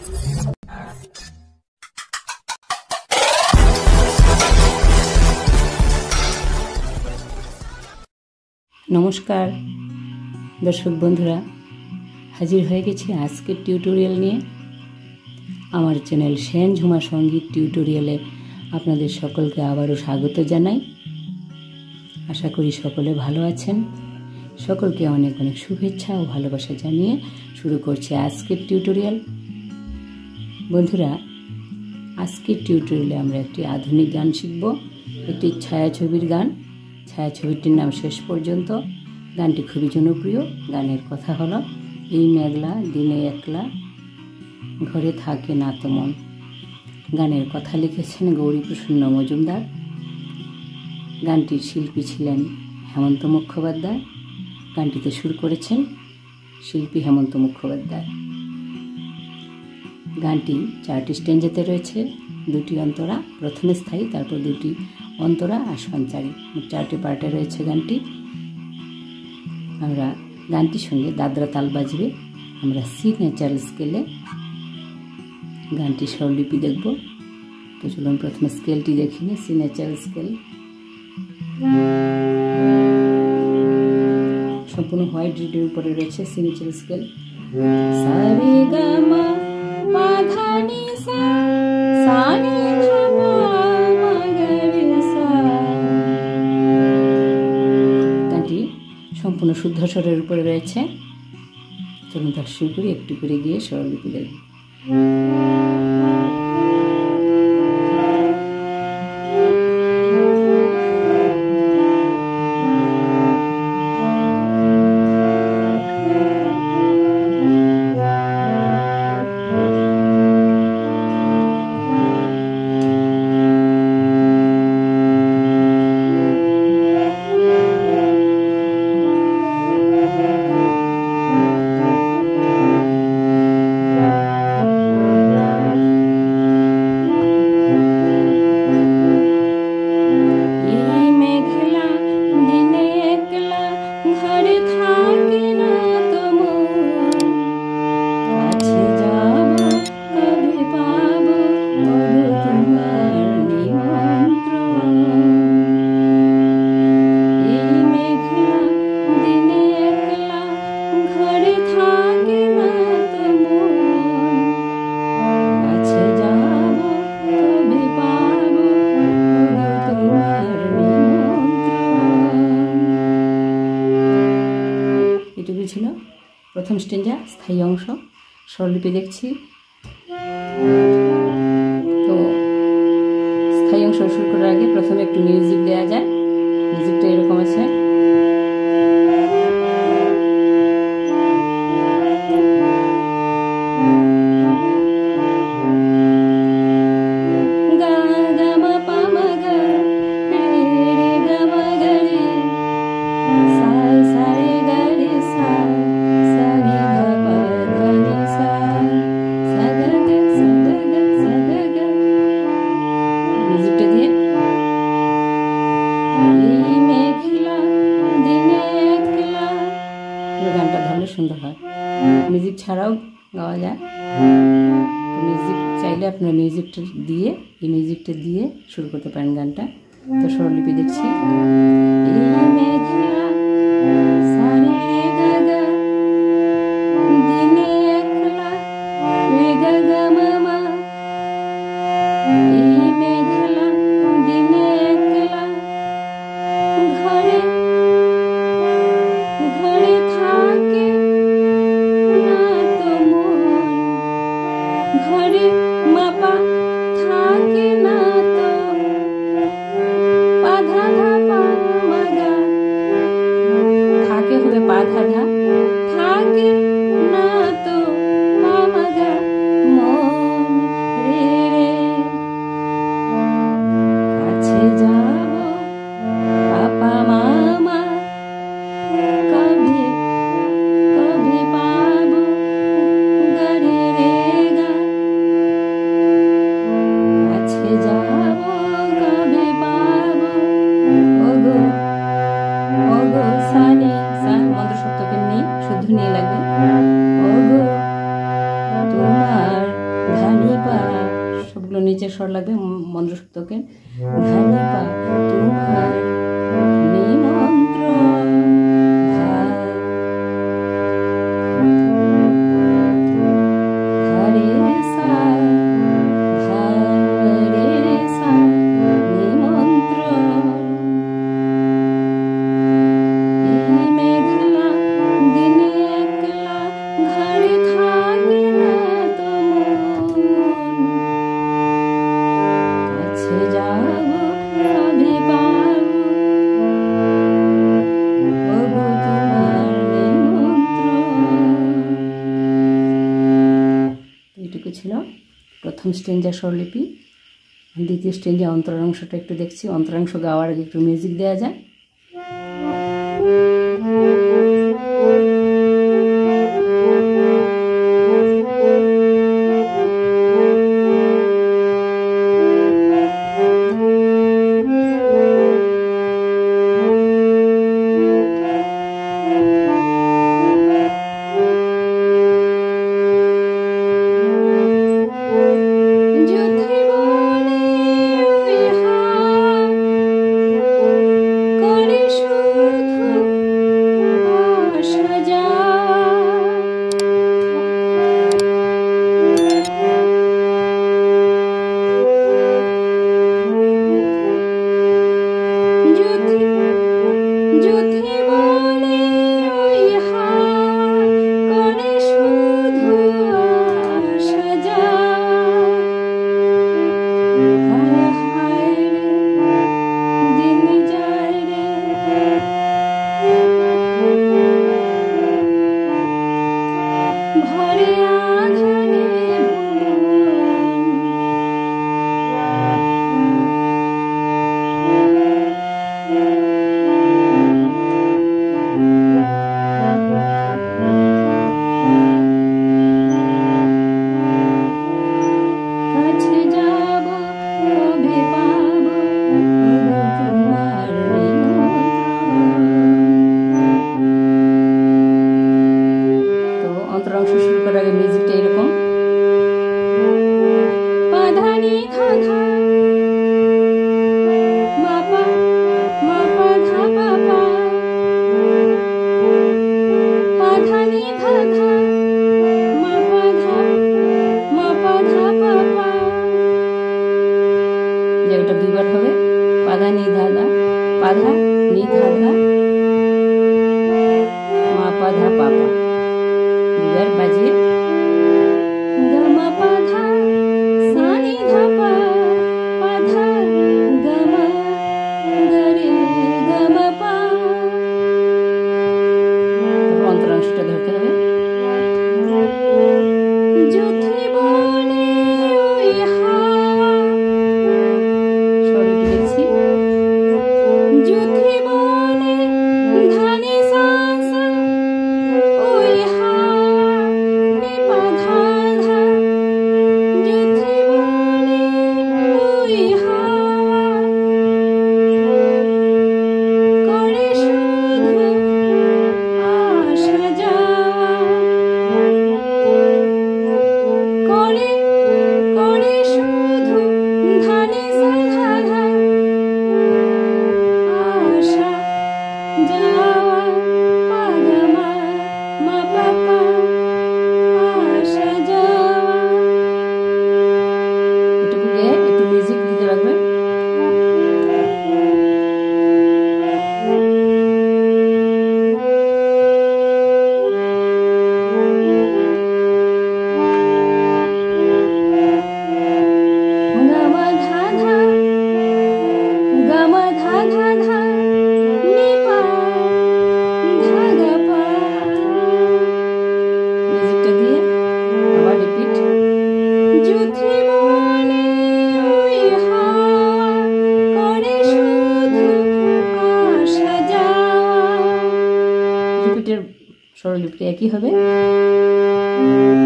নমস্কার দর্শক বন্ধুরা, হাজির হয়ে গেছি আজকের টিউটোরিয়াল নিয়ে। আমার চ্যানেল সেন ঝুমা সঙ্গীত টিউটোরিয়ালে আপনাদের সকলকে আবারও স্বাগত জানাই। আশা করি সকলে ভালো আছেন। সকলকে অনেক অনেক শুভেচ্ছা ও ভালোবাসা জানিয়ে শুরু করছি আজকের টিউটোরিয়াল। বন্ধুরা, আজকের টিউটোরিয়ালে আমরা একটি আধুনিক গান শিখব, একটি ছায়াছবির গান। ছায়াছবিটির নাম শেষ পর্যন্ত। গানটি খুবই জনপ্রিয়। গানের কথা হলো, এই মেঘলা দিনে একলা ঘরে থাকে না তো মন। গানের কথা লিখেছেন গৌরীপ্রসন্ন মজুমদার। গানটির শিল্পী ছিলেন হেমন্ত মুখোপাধ্যায়। গানটিতে সুর করেছেন শিল্পী হেমন্ত মুখোপাধ্যায়। গানটি 4টি স্ট্যাঞ্জাতে রয়েছে, 2টি অন্তরা, প্রথমে স্থায়ী, তারপর 2টি অন্তরা আর সঞ্চারী, 4টি পার্টে রয়েছে গানটি। আমরা গানটির সঙ্গে দাদরা তাল বাজবে। আমরা সি ন্যাচারাল স্কেলে গানটি স্বরলিপি দেখব। তো চলুন প্রথমে স্কেলটি দেখে নিই। সি ন্যাচারাল স্কেল সম্পূর্ণ হোয়াইট রিডের উপরে রয়েছে। সি ন্যাচারাল স্কেল সা রে গা মা পা ধা নি সা সা নি ধা পা মা গা রে সা। গানটি সম্পূর্ণ শুদ্ধ স্বরের উপরে রয়েছে। চলুন তার শুরু করি, একটু করে গিয়ে স্বরলিপি দেখব। এটুকু ছিল প্রথম স্ট্যাঞ্জা, স্থায়ী অংশ। স্বরলিপি দেখছি। তো স্থায়ী অংশ শুরু করার আগে প্রথমে একটু মিউজিক দেওয়া যায়। মিউজিকটা এরকম আছে। গানটা ধরলে সুন্দর হয়। মিউজিক ছাড়াও গাওয়া যায়। মিউজিক চাইলে আপনারা মিউজিকটা দিয়ে, এই মিউজিকটা দিয়ে শুরু করতে পারেন গানটা। তো স্বরলিপি দেখছি। ঘরে মাপা থাকে না তো পা ধা ধা পা মা গা ধানি পা, সবগুলো নিচের স্বর লাগবে মন্দ্রসপ্তকে। ধানি পা তোমার নিমন্ত্রণ ছিল প্রথম স্ট্রেঞ্জার স্বরলিপি। দ্বিতীয় স্ট্রেঞ্জা অন্তরাংশটা একটু দেখছি। অন্তরাংশ গাওয়ার আগে একটু মিউজিক দেওয়া যায়। জায়গাটা দুইবার হবে। পাধা নি ধাধা, পাধা নি ধাধা, মা পাধা পাপা, দুইবার বাজিয়ে গামা পাধা সানি ধাপা পাধা গামা গরে গামা পা। অন্তরাংশটা ধরতে হবে। যুথি বলে ওই হাওয়া, স্বরলিপি দেখছি। যুথি বলে ধানি সাসা ওই হাওয়া নে পাধা ধা। যুথি বলে ওই হাওয়া করে শুধু আসা যাওয়া, করে করে শুধু ধানি সাধা ধা, আসা যাওয়া পাগমা মা পাপা, আসা যাওয়া। এটুকু গিয়ে একটু মিউজিক দিতে লাগবে। গামা ধাধা গামা ধাধা ধা নি পা ধাগা পা। মিউজিকটা দিয়ে আবার রিপিট। যুথি বলে ওই হাওয়া করে শুধু আসা যাওয়া। রিপিটের স্বরলিপিটা একই হবে।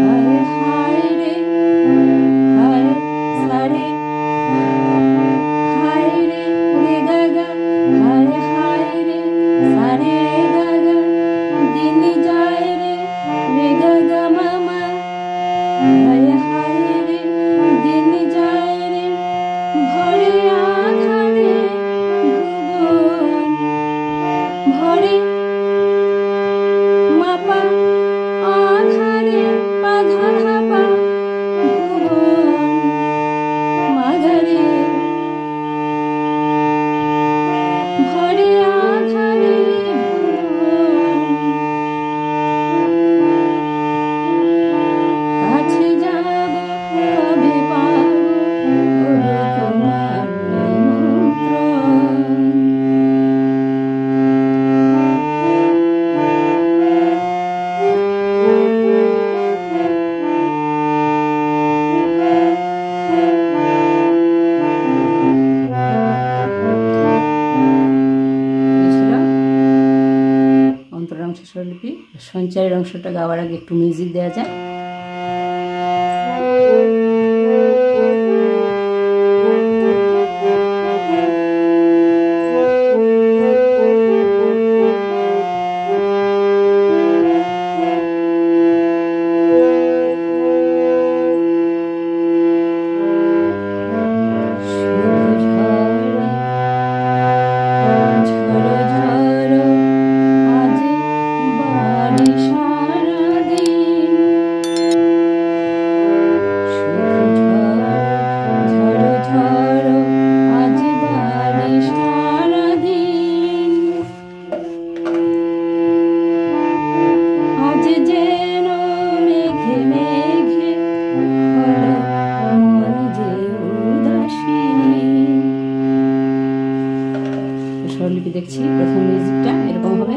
হায় হায় রে হায় সারে, হায় রে রে গা গা, হায় হায় রে সারে রে গা গা, দিন যায় রে রে গা গা মামা, হায় হায় রে সঞ্চারের অংশটা গাওয়ার আগে একটু মিউজিক দেওয়া যায়। স্বরলিপি দেখছি, প্রথম মিউজিকটা এরকম হবে।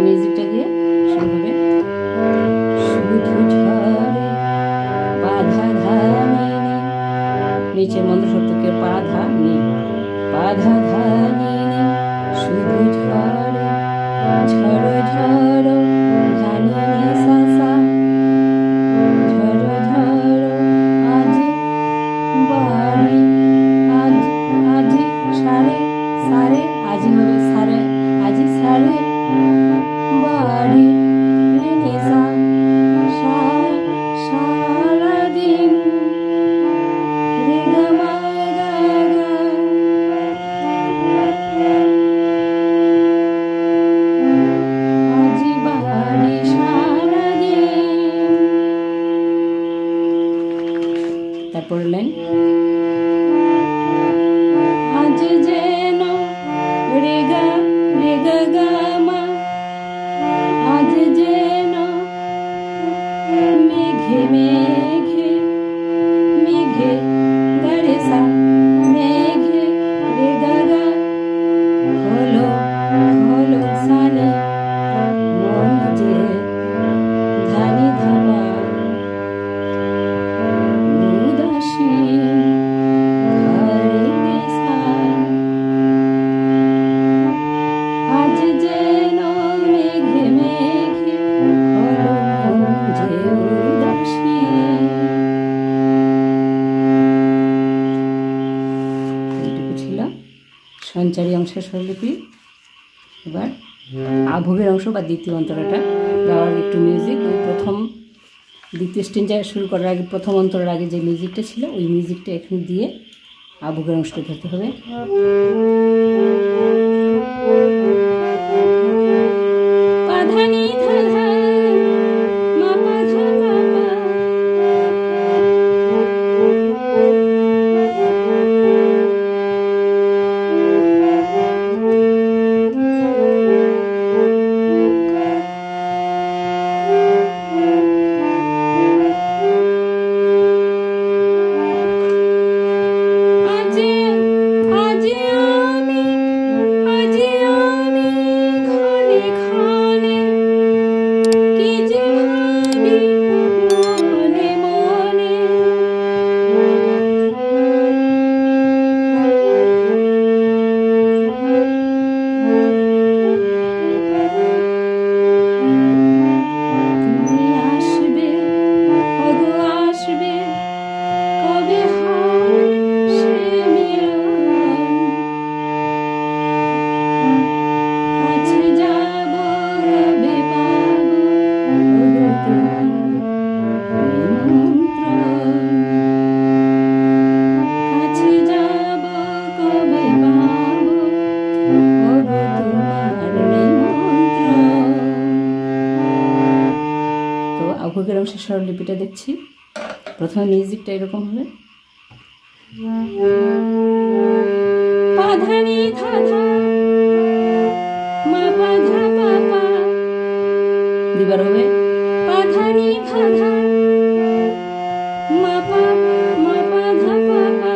মিউজিকটা দিয়ে শুরু হবে। নিচের মন্ত্র সপ্তকে পা ধা নি, পা ধা ধা নি নি, শুধু ঝড়ে ঝড় ঝড় ধা নি নি সা সা, ঝড় ঝড় আজ বাড়ি, আজ আজ সারে সারে, আজি হবে সারে, আজি সারে বাড়ি রে নি সা, সারাদিন রে গা মা গা গা, আজি বাড়ি সারাদিন। তারপর লাইন আজ যেন রে গা গা মা, আজ যেন মেঘে মেঘে মেঘে গারে সা, মেঘে রে গা গা হলো হলো সানি, মন যে ধানি ধাবা উদাসীন ঘরে রে সা, আজ যেন মেঘে মেঘে হলো মন যে উদাসীন। এইটুকু ছিল সঞ্চারী অংশের স্বরলিপি। এবার আভোগের অংশ বা দ্বিতীয় অন্তরাটা গাওয়ার একটু মিউজিক, ওই প্রথম দ্বিতীয় স্টেঞ্জা শুরু করার আগে প্রথম অন্তরের আগে যে মিউজিকটা ছিল ওই মিউজিকটা এখানে দিয়ে আভোগের অংশটা ধরতে হবে। পা ধা নি ধা ধা, মা পা ধা পা পা, আজ আজ আমি আজ আমি খানে খানে কি যে ভাবি মনে মনে, তুমি আসবে ওগো আসবে, কবে হবে সে মিলন, কাছে যাব কবে পাবো ওগো তোমার নিমন্ত্রণ, কাছে যাব কবে পাবো ওগো তোমার নিমন্ত্রণ। তো আভোগের অংশের স্বরলিপিটা দেখছি, প্রথমে মিউজিকটা এরকম হবে। পা ধা নি ধা ধা, মা পা ধা পা পা, দুবার হবে। পা ধা নি ধা ধা, মা পা ধা পা পা,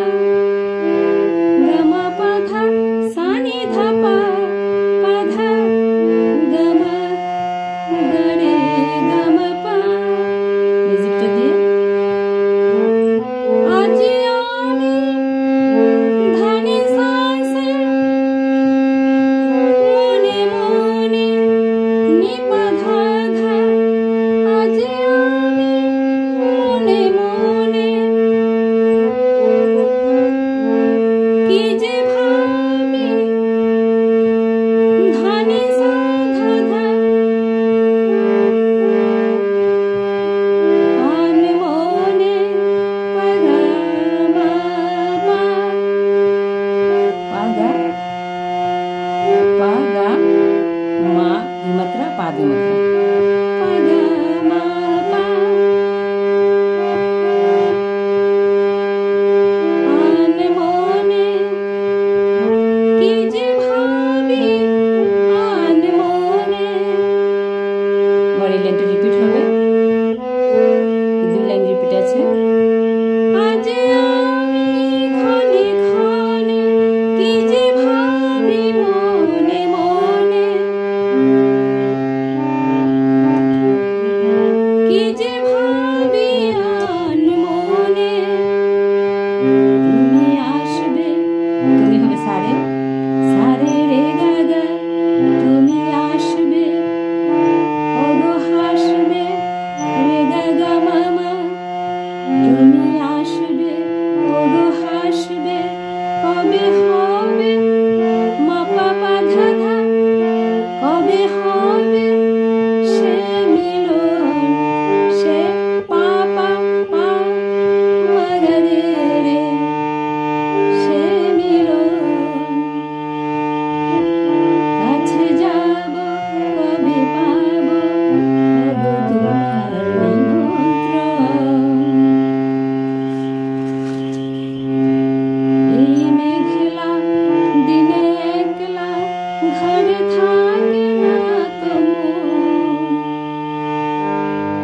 ঘরে থাকে না তো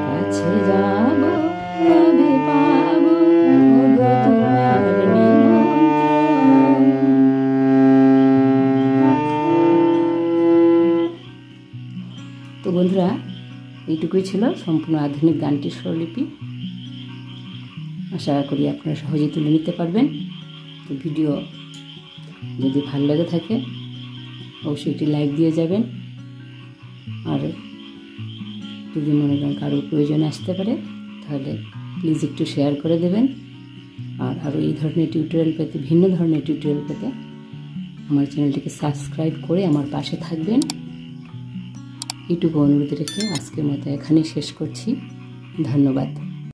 কাছে যাব তবে পাবো তোমার নিমন্ত্রণ। তো বন্ধুরা, এইটুকুই ছিল সম্পূর্ণ আধুনিক গানটির স্বরলিপি। আশা করি আপনারা সহজেই তুলে নিতে পারবেন। তো ভিডিও যদি ভালো লেগে থাকে অবশ্যই একটি লাইক দিয়ে যাবেন, আর যদি মনে করেন কারোর প্রয়োজন আসতে পারে তাহলে প্লিজ একটু শেয়ার করে দেবেন। আর আরও এই ধরনের টিউটোরিয়াল পেতে, ভিন্ন ধরনের টিউটোরিয়াল পেতে আমার চ্যানেলটিকে সাবস্ক্রাইব করে আমার পাশে থাকবেন। এইটুকু অনুরোধ রেখে আজকের মতো এখানেই শেষ করছি। ধন্যবাদ।